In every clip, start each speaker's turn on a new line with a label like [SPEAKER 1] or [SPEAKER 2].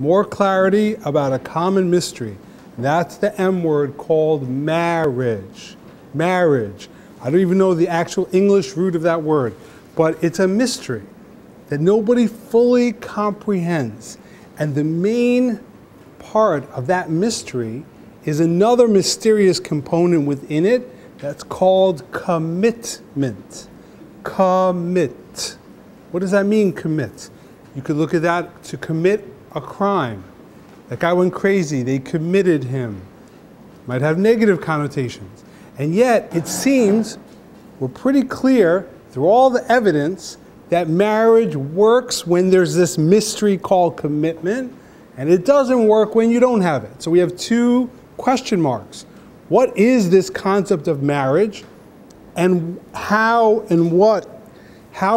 [SPEAKER 1] more clarity about a common mystery. That's the M word called marriage. Marriage. I don't even know the actual English root of that word, but it's a mystery that nobody fully comprehends. And the main part of that mystery is another mysterious component within it that's called commitment. Commit. What does that mean, commit? You could look at that to commit a crime. That guy went crazy, they committed him. Might have negative connotations. And yet, it seems we're pretty clear through all the evidence that marriage works when there's this mystery called commitment, and it doesn't work when you don't have it. So we have two question marks. What is this concept of marriage, and how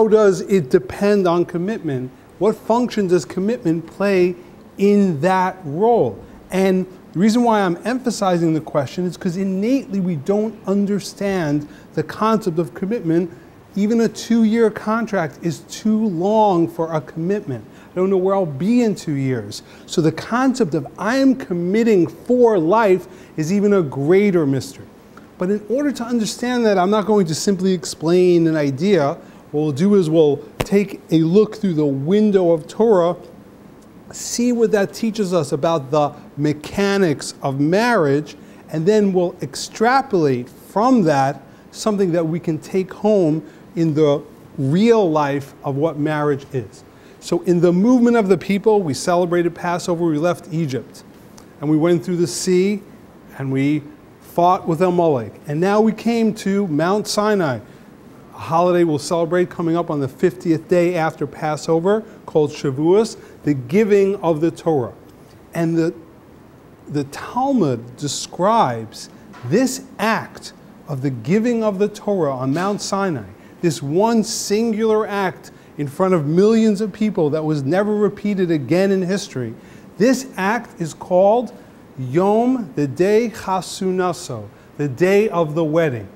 [SPEAKER 1] does it depend on commitment? What function does commitment play in that role? And the reason why I'm emphasizing the question is because innately we don't understand the concept of commitment. Even a 2-year contract is too long for a commitment. I don't know where I'll be in 2 years. So the concept of I am committing for life is even a greater mystery. But in order to understand that, I'm not going to simply explain an idea. What we'll do is we'll take a look through the window of Torah, see what that teaches us about the mechanics of marriage, and then we'll extrapolate from that something that we can take home in the real life of what marriage is. So in the movement of the people, we celebrated Passover, we left Egypt, and we went through the sea, and we fought with Amalek. And now we came to Mount Sinai, a holiday we'll celebrate coming up on the 50th day after Passover, called Shavuos, the giving of the Torah. And the Talmud describes this act of the giving of the Torah on Mount Sinai, this one singular act in front of millions of people that was never repeated again in history. This act is called Yom, the day Chasunaso, the day of the wedding.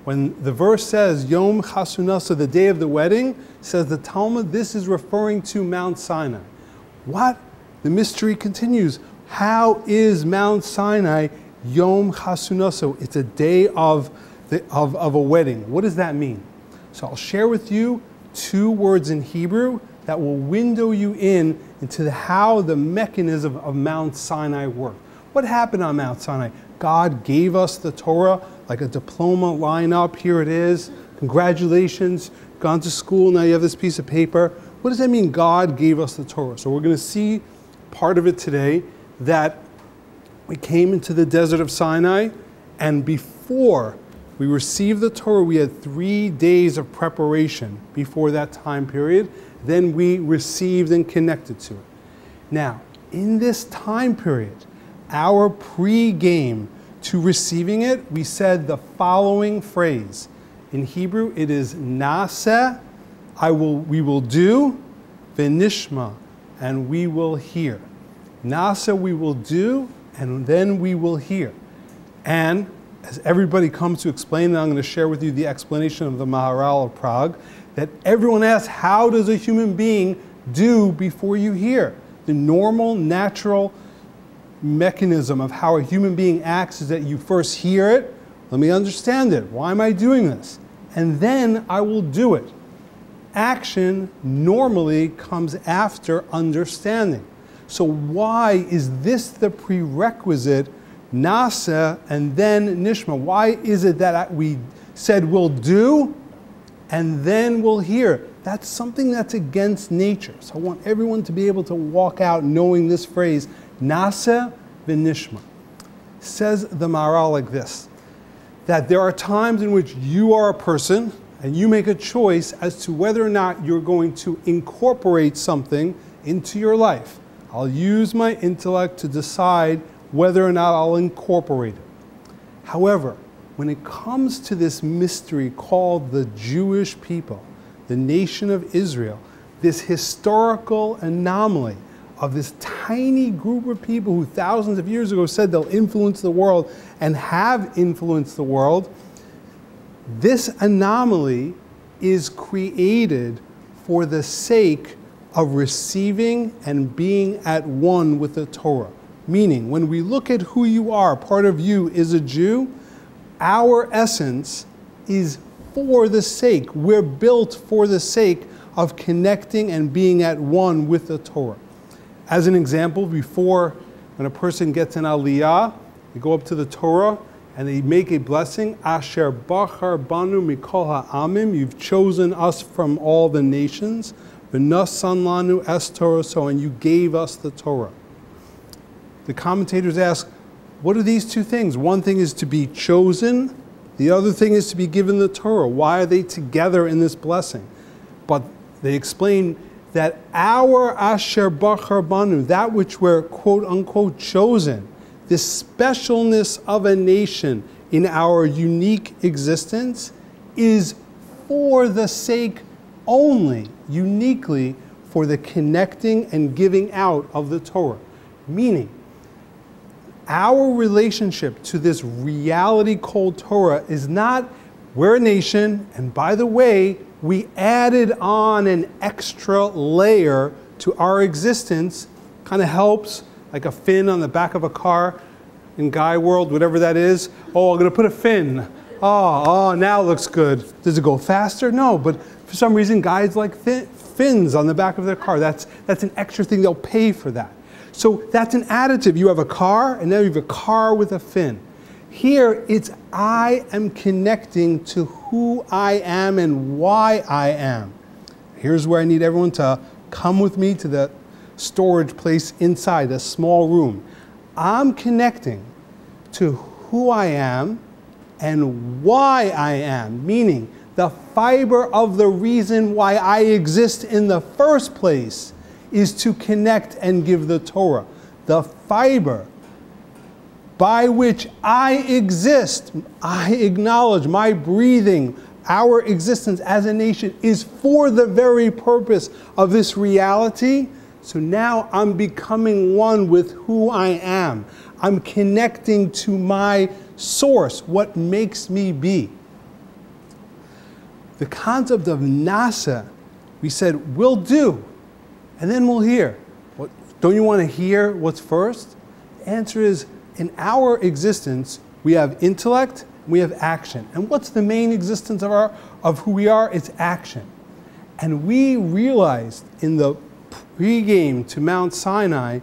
[SPEAKER 1] When the verse says Yom Chasunaso, the day of the wedding, says the Talmud, this is referring to Mount Sinai. What? The mystery continues. How is Mount Sinai Yom Chasunaso? It's a day of a wedding. What does that mean? So I'll share with you 2 words in Hebrew that will window you into how the mechanism of Mount Sinai worked. What happened on Mount Sinai? God gave us the Torah like a diploma lineup. Here it is. Congratulations, gone to school, now you have this piece of paper. What does that mean, God gave us the Torah? So we're going to see part of it today, that we came into the desert of Sinai, and before we received the Torah, we had 3 days of preparation before that time period. Then we received and connected to it. Now, in this time period, our pre-game to receiving it, we said the following phrase. In Hebrew, it is Naseh, we will do, V'nishma, and we will hear. Naseh, we will do, and then we will hear. And as everybody comes to explain, and I'm going to share with you the explanation of the Maharal of Prague, that everyone asks, how does a human being do before you hear? The normal, natural mechanism of how a human being acts is that you first hear it, let me understand it, why am I doing this? And then I will do it. Action normally comes after understanding. So why is this the prerequisite, Naseh and then Nishma? Why is it that we said we'll do and then we'll hear? That's something that's against nature. So I want everyone to be able to walk out knowing this phrase, Naseh v'nishma. Says the Maharal like this, that there are times in which you are a person and you make a choice as to whether or not you're going to incorporate something into your life. I'll use my intellect to decide whether or not I'll incorporate it. However, when it comes to this mystery called the Jewish people, the nation of Israel, this historical anomaly of this tiny group of people who thousands of years ago said they'll influence the world and have influenced the world, this anomaly is created for the sake of receiving and being at one with the Torah. Meaning, when we look at who you are, part of you is a Jew, our essence is for the sake, we're built for the sake of connecting and being at one with the Torah. As an example, before, when a person gets an aliyah, they go up to the Torah and they make a blessing, Asher Bachar Banu Mikol Ha'amim, you've chosen us from all the nations, V'nasan Lanu Es Torah, so, and you gave us the Torah. The commentators ask, what are these two things? One thing is to be chosen, the other thing is to be given the Torah. Why are they together in this blessing? But they explain that our Asher Bachar Banu, that which we're quote unquote chosen, this specialness of a nation in our unique existence is for the sake only, uniquely, for the connecting and giving out of the Torah. Meaning, our relationship to this reality called Torah is not, we're a nation, and by the way, we added on an extra layer to our existence, kind of helps, like a fin on the back of a car in Guy World, whatever that is. Oh, I'm going to put a fin. Oh, now it looks good. Does it go faster? No, but for some reason, guys like fins on the back of their car. That's an extra thing. They'll pay for that. So that's an additive. You have a car, and now you have a car with a fin. Here, it's I am connecting to who I am and why I am. Here's where I need everyone to come with me to the storage place inside, a small room. I'm connecting to who I am and why I am, meaning the fiber of the reason why I exist in the first place is to connect and give the Torah. The fiber by which I exist, I acknowledge my breathing, our existence as a nation is for the very purpose of this reality. So now I'm becoming one with who I am. I'm connecting to my source, what makes me be. The concept of nasa, we said, we'll do, and then we'll hear. Don't you want to hear what's first? The answer is, in our existence, we have intellect, we have action. And what's the main existence of who we are? It's action. And we realized in the pre-game to Mount Sinai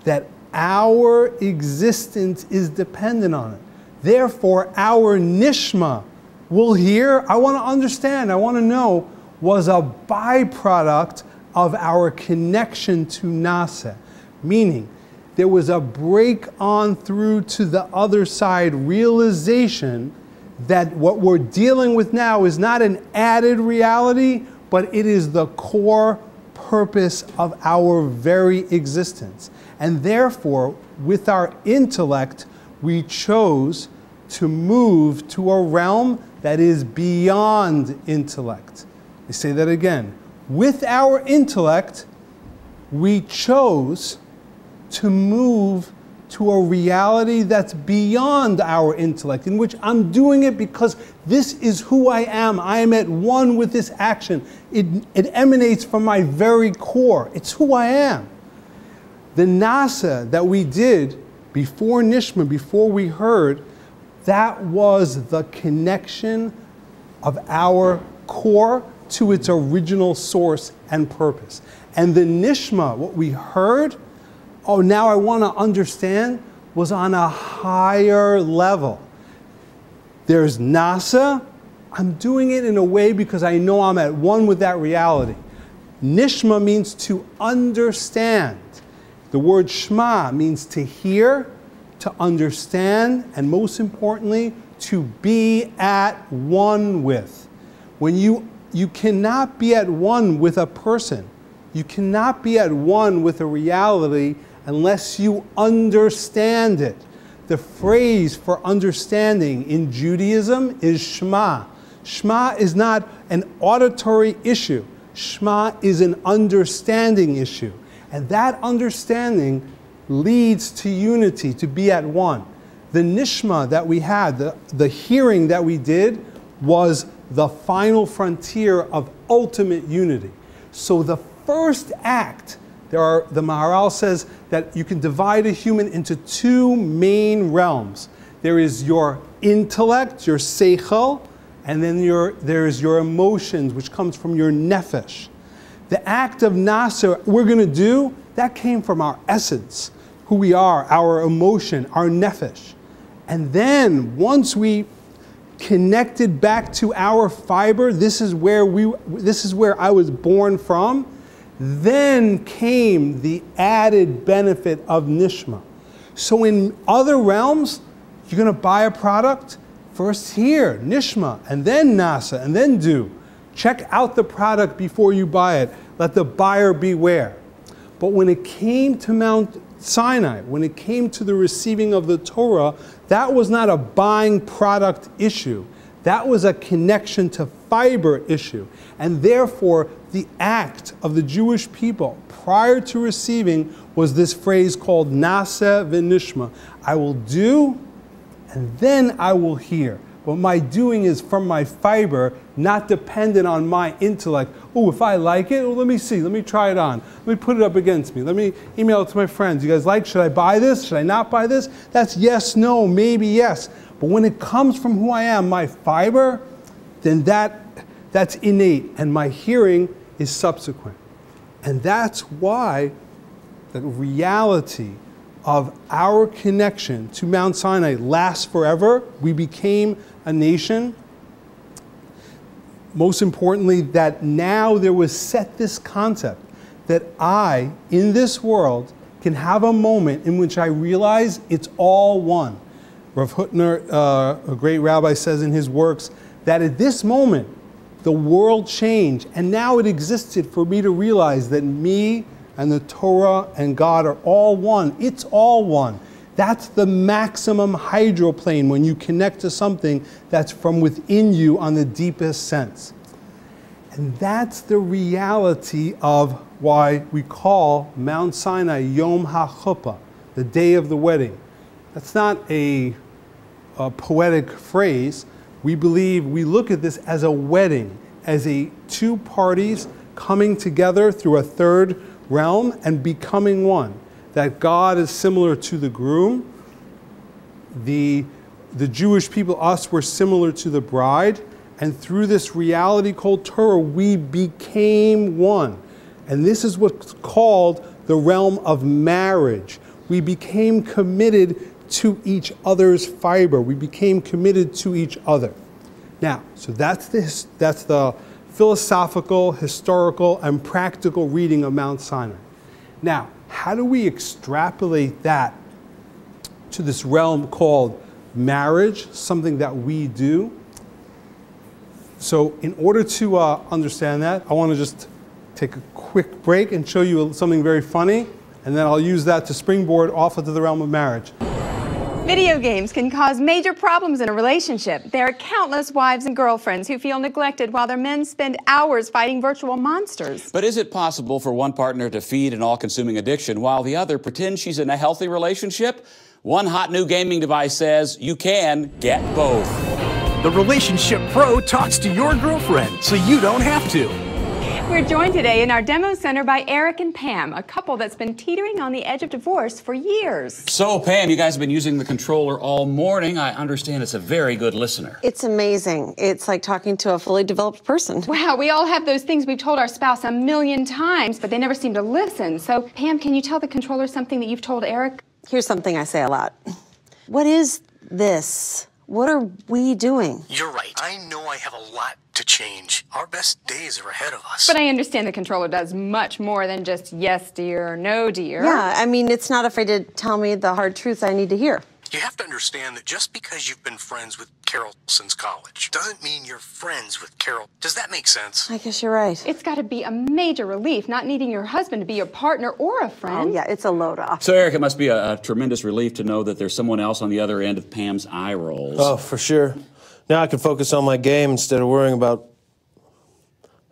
[SPEAKER 1] that our existence is dependent on it. Therefore, our nishma, will hear, I want to understand, I want to know, was a byproduct of our connection to nasa. Meaning, there was a break on through to the other side realization that what we're dealing with now is not an added reality, but it is the core purpose of our very existence. And therefore, with our intellect, we chose to move to a realm that is beyond intellect. I say that again. With our intellect, we chose to move to a reality that's beyond our intellect, in which I'm doing it because this is who I am. I am at one with this action. It emanates from my very core. It's who I am. The nasa that we did before Nishma, before we heard, that was the connection of our core to its original source and purpose. And the Nishma, what we heard, oh, now I want to understand, was on a higher level. There's nasa, I'm doing it in a way because I know I'm at one with that reality. Nishma means to understand. The word shma means to hear, to understand, and most importantly, to be at one with. When you cannot be at one with a person, you cannot be at one with a reality unless you understand it. The phrase for understanding in Judaism is Shema. Shema is not an auditory issue. Shema is an understanding issue. And that understanding leads to unity, to be at one. The nishma that we had, the hearing that we did, was the final frontier of ultimate unity. So the first act, the Maharal says that you can divide a human into two main realms. There is your intellect, your seichel, and then there is your emotions, which comes from your nefesh. The act of nasa we're going to do, that came from our essence, who we are, our emotion, our nefesh. And then once we connected back to our fiber, this is where I was born from, then came the added benefit of nishma. So in other realms, you're going to buy a product, first here, nishma, and then nasa, and then do. Check out the product before you buy it. Let the buyer beware. But when it came to Mount Sinai, when it came to the receiving of the Torah, that was not a buying product issue. That was a connection to fiber issue. And therefore, the act of the Jewish people prior to receiving was this phrase called Naseh v'nishma. I will do, and then I will hear. But my doing is from my fiber, not dependent on my intellect. Oh, if I like it, well, let me see. Let me try it on. Let me put it up against me. Let me email it to my friends. You guys like, should I buy this? Should I not buy this? That's yes, no, maybe yes. But when it comes from who I am, my fiber, then that's innate. And my hearing is subsequent. And that's why the reality of our connection to Mount Sinai lasts forever. We became a nation. Most importantly, that now there was set this concept that I, in this world, can have a moment in which I realize it's all one. Rav Hutner, a great rabbi, says in his works that at this moment, the world changed, and now it existed for me to realize that me and the Torah and God are all one. It's all one. That's the maximum hydroplane when you connect to something that's from within you on the deepest sense. And that's the reality of why we call Mount Sinai Yom HaChuppah, the day of the wedding. That's not a poetic phrase. We look at this as a wedding, as two parties coming together through a third realm and becoming one. That God is similar to the groom. The Jewish people, us, were similar to the bride. And through this reality called Torah, we became one. And this is what's called the realm of marriage. We became committed to each other's fiber. We became committed to each other. Now, so that's the philosophical, historical, and practical reading of Mount Sinai. Now, how do we extrapolate that to this realm called marriage, something that we do? So in order to understand that, I want to just take a quick break and show you something very funny, and then I'll use that to springboard off into the realm of marriage.
[SPEAKER 2] Video games can cause major problems in a relationship. There are countless wives and girlfriends who feel neglected while their men spend hours fighting virtual monsters.
[SPEAKER 3] But is it possible for one partner to feed an all-consuming addiction while the other pretends she's in a healthy relationship? One hot new gaming device says you can get both.
[SPEAKER 4] The Relationship Pro talks to your girlfriend so you don't have to.
[SPEAKER 2] We're joined today in our demo center by Eric and Pam, a couple that's been teetering on the edge of divorce for years.
[SPEAKER 3] So, Pam, you guys have been using the controller all morning. I understand it's a very good listener.
[SPEAKER 5] It's amazing. It's like talking to a fully developed person.
[SPEAKER 2] Wow, we all have those things we've told our spouse a million times, but they never seem to listen. So, Pam, can you tell the controller something that you've told Eric?
[SPEAKER 5] Here's something I say a lot. What is this? What are we doing?
[SPEAKER 6] You're right. I know I have a lot to change. Our best days are ahead of us.
[SPEAKER 2] But I understand the controller does much more than just yes, dear, or no, dear.
[SPEAKER 5] Yeah, I mean, it's not afraid to tell me the hard truth I need to hear.
[SPEAKER 6] You have to understand that just because you've been friends with Carol since college doesn't mean you're friends with Carol. Does that make sense?
[SPEAKER 5] I guess you're right.
[SPEAKER 2] It's got to be a major relief not needing your husband to be your partner or a friend.
[SPEAKER 5] Oh, yeah, it's a load off.
[SPEAKER 3] So, Eric, it must be a tremendous relief to know that there's someone else on the other end of Pam's eye rolls.
[SPEAKER 7] Oh, for sure. Now I can focus on my game instead of worrying about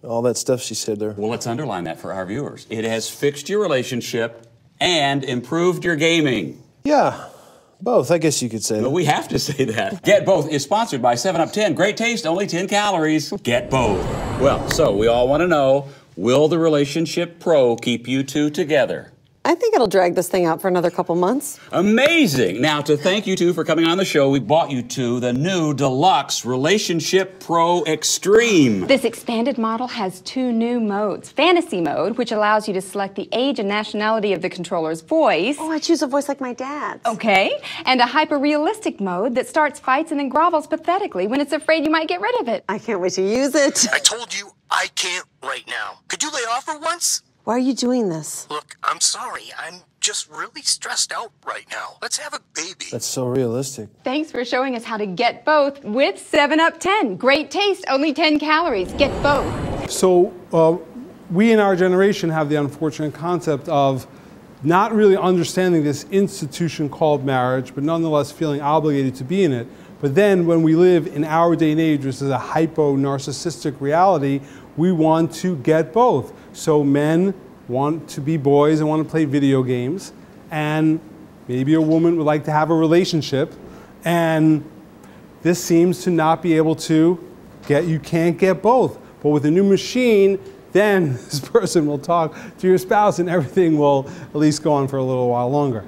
[SPEAKER 7] all that stuff she said there.
[SPEAKER 3] Well, let's underline that for our viewers. It has fixed your relationship and improved your gaming.
[SPEAKER 7] Yeah. Both, I guess you could say that.
[SPEAKER 3] But we have to say that. Get Both is sponsored by 7-Up 10. Great taste, only 10 calories. Get both. Well, so we all want to know, Will the Relationship Pro keep you two together?
[SPEAKER 5] I think it'll drag this thing out for another couple months.
[SPEAKER 3] Amazing! Now, to thank you two for coming on the show, we bought you two the new deluxe Relationship Pro Extreme.
[SPEAKER 2] This expanded model has 2 new modes. Fantasy mode, which allows you to select the age and nationality of the controller's voice.
[SPEAKER 5] Oh, I choose a voice like my dad's.
[SPEAKER 2] Okay. And a hyper-realistic mode that starts fights and then grovels pathetically when it's afraid you might get rid of it.
[SPEAKER 5] I can't wait to use it.
[SPEAKER 6] I told you I can't right now. Could you lay off for once?
[SPEAKER 5] Why are you doing this?
[SPEAKER 6] Look, I'm sorry. I'm just really stressed out right now. Let's have a baby.
[SPEAKER 7] That's so realistic.
[SPEAKER 2] Thanks for showing us how to get both with 7-Up 10. Great taste, only 10 calories. Get both.
[SPEAKER 1] So we in our generation have the unfortunate concept of not really understanding this institution called marriage, but nonetheless feeling obligated to be in it. But then when we live in our day and age, which is a hypo-narcissistic reality, we want to get both. So men want to be boys and want to play video games, and maybe a woman would like to have a relationship, and this seems to not be able to get, you can't get both. But with a new machine, then this person will talk to your spouse and everything will at least go on for a little while longer.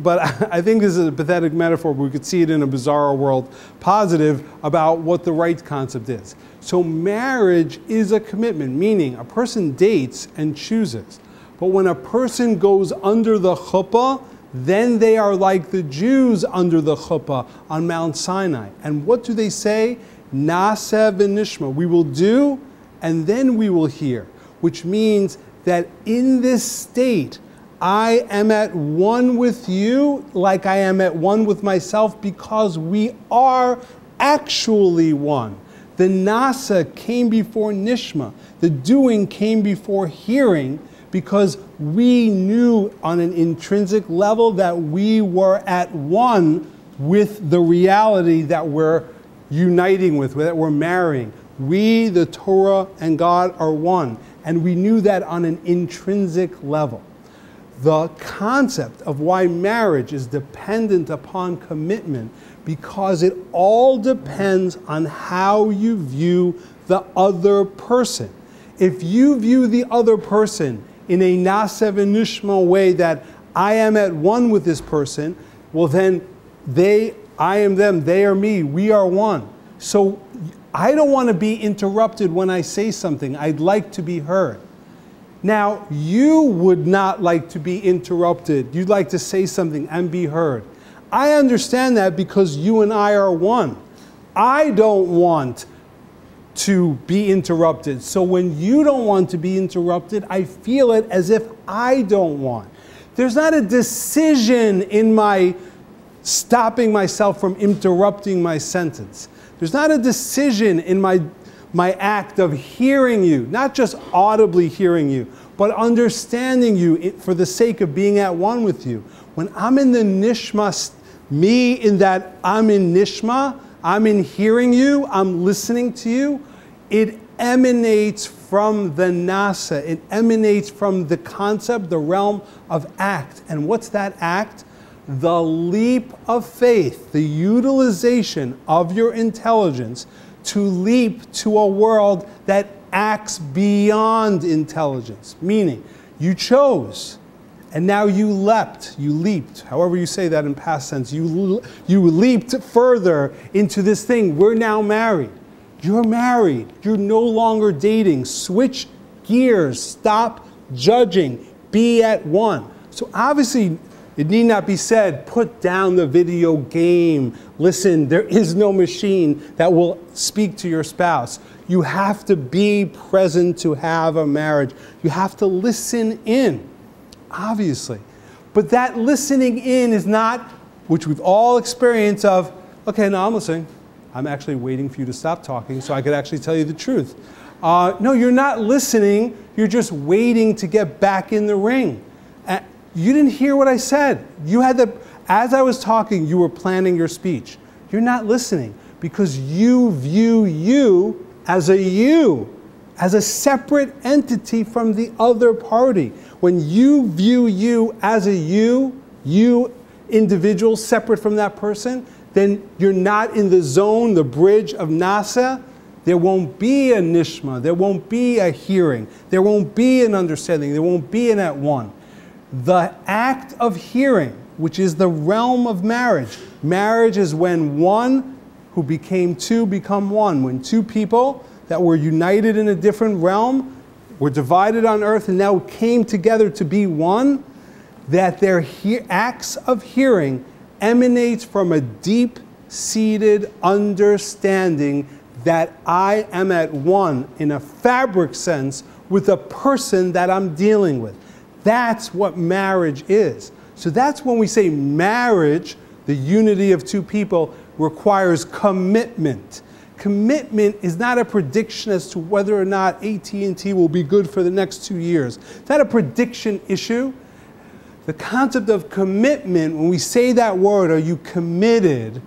[SPEAKER 1] But I think this is a pathetic metaphor, but we could see it in a bizarre world positive about what the right concept is. So marriage is a commitment, meaning a person dates and chooses. But when a person goes under the chuppah, then they are like the Jews under the chuppah on Mount Sinai. And what do they say? Naseh v'nishma. We will do, and then we will hear. Which means that in this state, I am at one with you like I am at one with myself because we are actually one. The Nasa came before Nishma. The doing came before hearing because we knew on an intrinsic level that we were at one with the reality that we're uniting with, that we're marrying. We, the Torah, and God are one. And we knew that on an intrinsic level. The concept of why marriage is dependent upon commitment because it all depends on how you view the other person. If you view the other person in a Naseh v'nishma way that I am at one with this person, well then I am them, they are me, we are one. So I don't want to be interrupted when I say something. I'd like to be heard. Now, you would not like to be interrupted. You'd like to say something and be heard. I understand that because you and I are one. I don't want to be interrupted. So when you don't want to be interrupted, I feel it as if I don't want. There's not a decision in my stopping myself from interrupting my sentence. There's not a decision in my act of hearing you, not just audibly hearing you, but understanding you for the sake of being at one with you. When I'm in the nishma, me in that I'm in nishma, I'm in hearing you, I'm listening to you, it emanates from the nasa, it emanates from the concept, the realm of act. And what's that act? The leap of faith, the utilization of your intelligence to leap to a world that acts beyond intelligence. Meaning, you chose, and now you leaped, however you say that in past tense, you leaped further into this thing. We're now married. You're married. You're no longer dating. Switch gears. Stop judging. Be at one. So obviously, it need not be said, put down the video game. Listen, there is no machine that will speak to your spouse. You have to be present to have a marriage. You have to listen in, obviously. But that listening in is not, which we've all experienced of, okay, now I'm listening. I'm actually waiting for you to stop talking so I could actually tell you the truth. No, you're not listening. You're just waiting to get back in the ring. You didn't hear what I said. You had as I was talking, you were planning your speech. You're not listening because you view you, as a separate entity from the other party. When you view you as a you individual separate from that person, then you're not in the zone, the bridge of Nasa. there won't be a nishma, there won't be a hearing, there won't be an understanding, there won't be an at one. The act of hearing, which is the realm of marriage. Marriage is when one who became two become one. When two people that were united in a different realm were divided on earth and now came together to be one, that their acts of hearing emanates from a deep-seated understanding that I am at one in a fabric sense with the person that I'm dealing with. That's what marriage is. So that's when we say marriage, the unity of two people, requires commitment. Commitment is not a prediction as to whether or not AT&T will be good for the next 2 years. It's not a prediction issue. The concept of commitment, when we say that word, are you committed,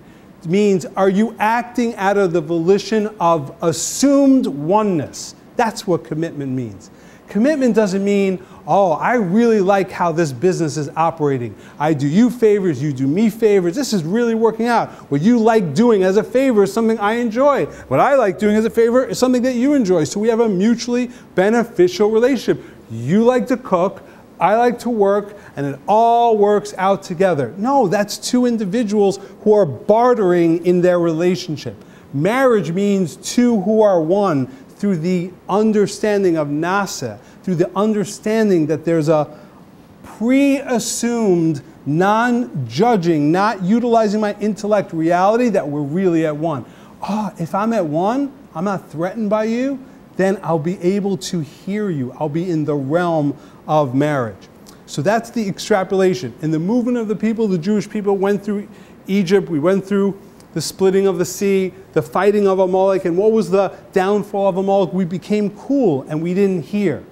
[SPEAKER 1] means are you acting out of the volition of assumed oneness? That's what commitment means. Commitment doesn't mean, oh, I really like how this business is operating. I do you favors, you do me favors. This is really working out. What you like doing as a favor is something I enjoy. What I like doing as a favor is something that you enjoy. So we have a mutually beneficial relationship. You like to cook, I like to work, and it all works out together. No, that's two individuals who are bartering in their relationship. Marriage means two who are one through the understanding of nasa, through the understanding that there's a pre-assumed, non-judging, not utilizing my intellect reality that we're really at one. Oh, if I'm at one, I'm not threatened by you, then I'll be able to hear you. I'll be in the realm of marriage. So that's the extrapolation. In the movement of the people, the Jewish people went through Egypt, we went through the splitting of the sea, the fighting of Amalek, and what was the downfall of Amalek? We became cool and we didn't hear.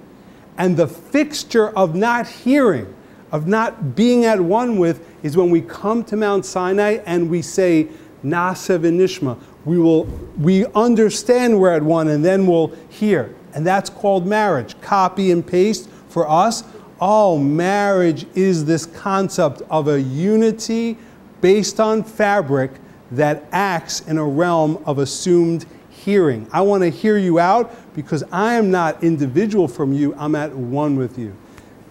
[SPEAKER 1] And the fixture of not hearing, of not being at one with, is when we come to Mount Sinai and we say, Nasa v'nishma. We understand we're at one and then we'll hear. And that's called marriage. Copy and paste for us. Oh, marriage is this concept of a unity based on fabric that acts in a realm of assumed hearing. I want to hear you out because I am not individual from you. I'm at one with you.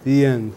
[SPEAKER 1] The end.